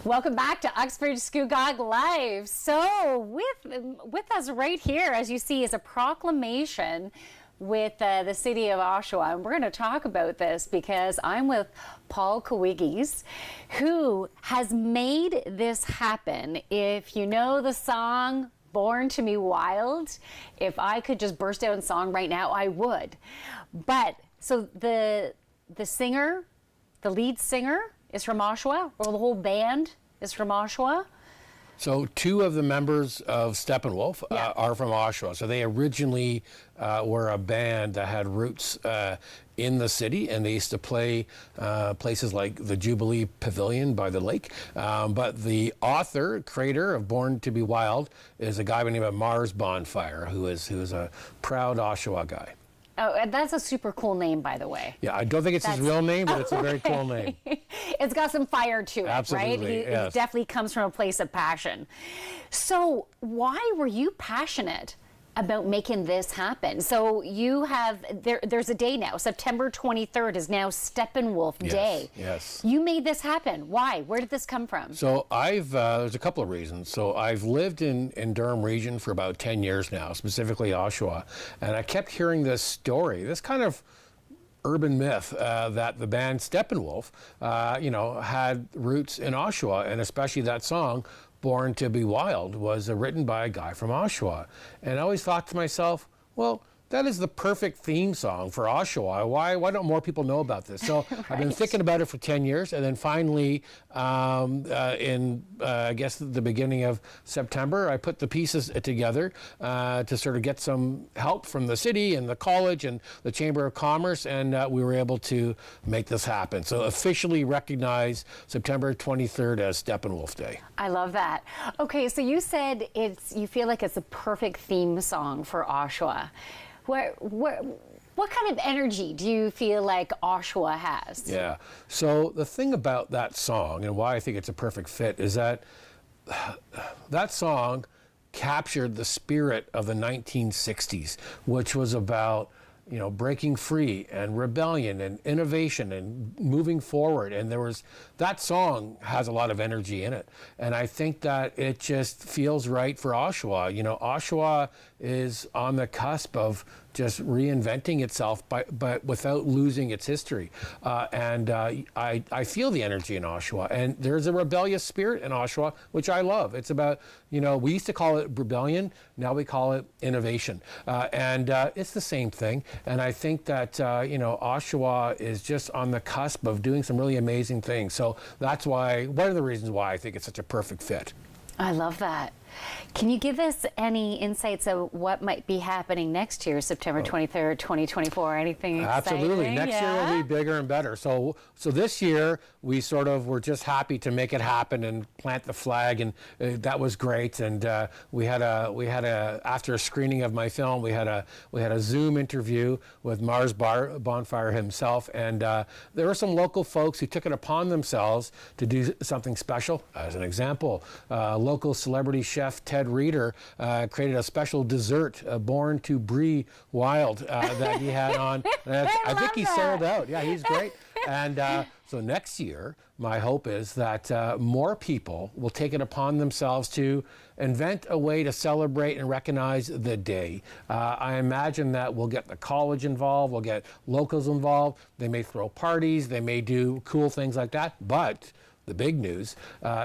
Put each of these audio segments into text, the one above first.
Welcome back to Uxbridge Scugog Live. So with us right here, as you see, is a proclamation with the city of Oshawa. And we're going to talk about this because I'm with Paul Kawigis, who has made this happen. If you know the song Born to Be Wild, if I could just burst out in song right now, I would. But so the singer, the lead singer is from Oshawa, or the whole band is from Oshawa? So two of the members of Steppenwolf are from Oshawa. So they originally were a band that had roots in the city, and they used to play places like the Jubilee Pavilion by the lake. But the author, creator of Born to Be Wild is a guy by the name of Mars Bonfire, who is a proud Oshawa guy. Oh, and that's a super cool name, by the way. Yeah, I don't think it's his real name, but it's a very cool name. It's got some fire to it, Absolutely, right? yes. It definitely comes from a place of passion. So why were you passionate about making this happen? So you have, there's a day now, September 23rd is now Steppenwolf Day. Yes. You made this happen. Why? Where did this come from? So there's a couple of reasons. So I've lived in Durham region for about 10 years now, specifically Oshawa, and I kept hearing this story, this kind of urban myth that the band Steppenwolf, had roots in Oshawa, and especially that song, Born to Be Wild, was written by a guy from Oshawa. And I always thought to myself, well, that is the perfect theme song for Oshawa. Why don't more people know about this? So Right. I've been thinking about it for 10 years, and then finally, I guess the beginning of September, I put the pieces together to sort of get some help from the city and the college and the Chamber of Commerce, and we were able to make this happen. So officially recognize September 23rd as Steppenwolf Day. I love that. Okay, so you said you feel like it's a perfect theme song for Oshawa. What kind of energy do you feel like Oshawa has? Yeah. So the thing about that song and why I think it's a perfect fit is that that song captured the spirit of the 1960s, which was about breaking free and rebellion and innovation and moving forward. And that song has a lot of energy in it. And I think that it just feels right for Oshawa. Oshawa is on the cusp of just reinventing itself, but without losing its history. I feel the energy in Oshawa. And there's a rebellious spirit in Oshawa, which I love. It's about, we used to call it rebellion. Now we call it innovation. And it's the same thing. And I think that, Oshawa is just on the cusp of doing some really amazing things. So that's one of the reasons why I think it's such a perfect fit. I love that. Can you give us any insights of what might be happening next year, September 23rd, 2024? Anything exciting? Absolutely. Next year will be bigger and better. So this year we were just happy to make it happen and plant the flag, and that was great. And we had after a screening of my film, we had a Zoom interview with Mars Bonfire himself, and there were some local folks who took it upon themselves to do something special. As an example, local celebrity chef Ted Reeder created a special dessert, Born to Be Wild, that he had on. I think he sold out. Yeah, he's great. And so next year, my hope is that more people will take it upon themselves to invent a way to celebrate and recognize the day. I imagine that we'll get the college involved, we'll get locals involved. They may throw parties, they may do cool things like that, but the big news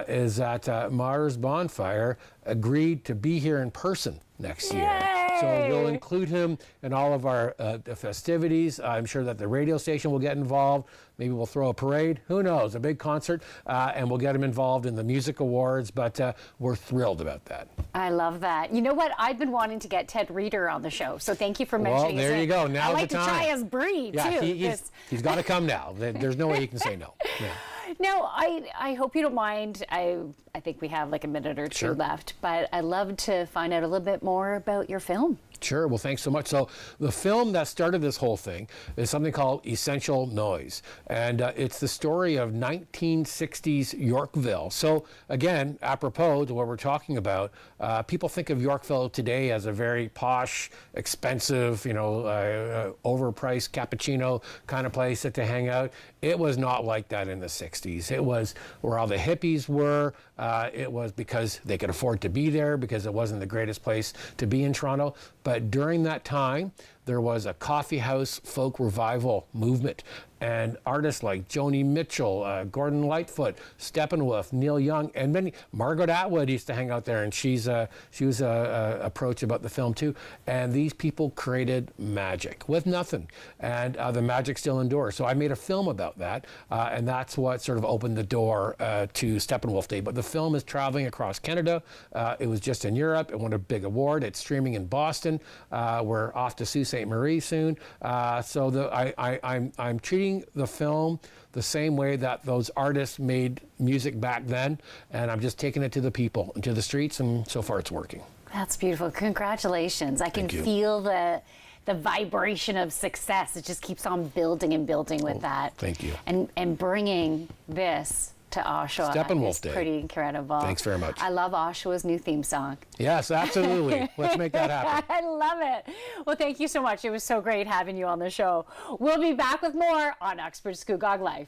is that Mars Bonfire agreed to be here in person next year. Yay! So we'll include him in all of our festivities. I'm sure that the radio station will get involved. Maybe we'll throw a parade. Who knows? A big concert. And we'll get him involved in the music awards. But we're thrilled about that. I love that. You know what? I've been wanting to get Ted Reeder on the show. So thank you for mentioning Well, there you go. Now's I like the time. to try his breed, Yeah, too. he's got to come now. There's no way he can say no. Yeah. Now, I hope you don't mind. I think we have like a minute or two Sure. left, but I'd love to find out a little bit more about your film. Sure. Well, thanks so much. So the film that started this whole thing is something called Essential Noise. And it's the story of 1960s Yorkville. So again, apropos to what we're talking about, people think of Yorkville today as a very posh, expensive, overpriced cappuccino kind of place to hang out. It was not like that in the 60s. It was where all the hippies were. It was because they could afford to be there, because it wasn't the greatest place to be in Toronto. But during that time, there was a coffee house folk revival movement. And artists like Joni Mitchell, Gordon Lightfoot, Steppenwolf, Neil Young, and many. Margaret Atwood used to hang out there, and she was approached about the film too. And these people created magic with nothing, and the magic still endures. So I made a film about that, and that's what sort of opened the door to Steppenwolf Day. But the film is traveling across Canada. It was just in Europe. It won a big award. It's streaming in Boston. We're off to Sault Ste. Marie soon. So I'm treating the film the same way that those artists made music back then, and I'm just taking it to the people and to the streets, and so far it's working. That's beautiful. Congratulations. I can feel the vibration of success. It just keeps on building and building with that. Thank you. And bringing this to Oshawa Steppenwolf is Day. Pretty incredible. Thanks very much. I love Oshawa's new theme song. Yes, absolutely. Let's make that happen. I love it. Well, thank you so much. It was so great having you on the show. We'll be back with more on Oxford Scugog Life.